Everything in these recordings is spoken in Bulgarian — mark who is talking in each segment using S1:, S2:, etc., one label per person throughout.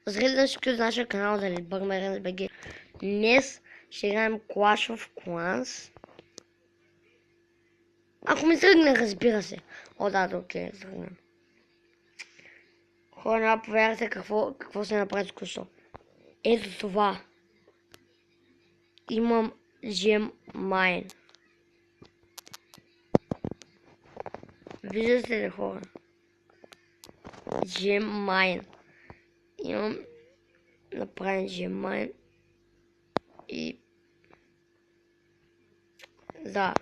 S1: Здравейте на всички от нашия канал за Burmerens BG. Днес ще играем Clash of Clans. Ако ми тръгне, разбира се. О, да, окей, тръгна. Хора, няма повярвате какво се направи току-що. Ето това. Имам Gem Mine. Виждате ли, хора? Gem Mine. Имам направен Gem Mine. И... да.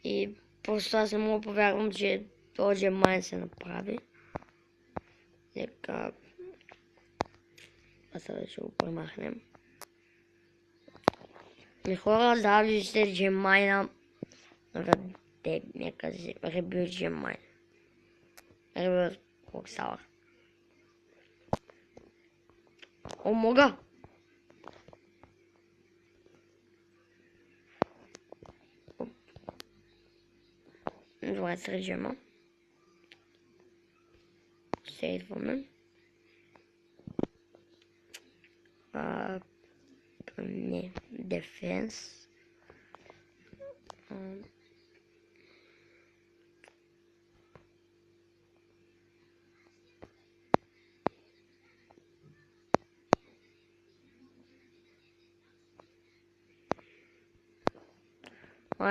S1: И просто аз не мога да повярвам, че този Gem Mine се направи. Нека... сега ще го премахнем. И хора, да, виждате Gem Mine. Нека си ребют Gem Mine. Ребют Rockstar. О, мога! Добре, срежема. Сейваме. Не, дефенс.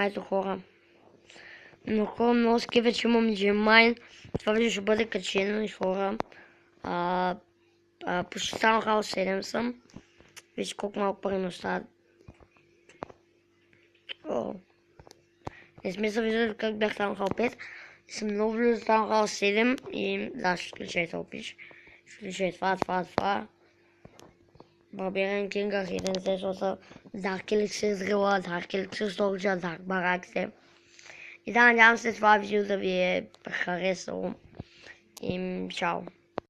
S1: Ето хора. Но хора, много скива, че имам Gem Mine. Това вече ще бъде качено и хора. Почти станах Хал 7 съм. Вижте колко малко пари ми остават. Не сме се виждали как бях станал Хал 5. Съм много близо станал Хал 7 и да, ще включай това опиш. Ще включай това. Barbarian King, Hidden Session, Dark Elixir Driller, Dark Elixir Soldier, Dark Barracks. И да, надявам се това видео да ви е харесало. И чао!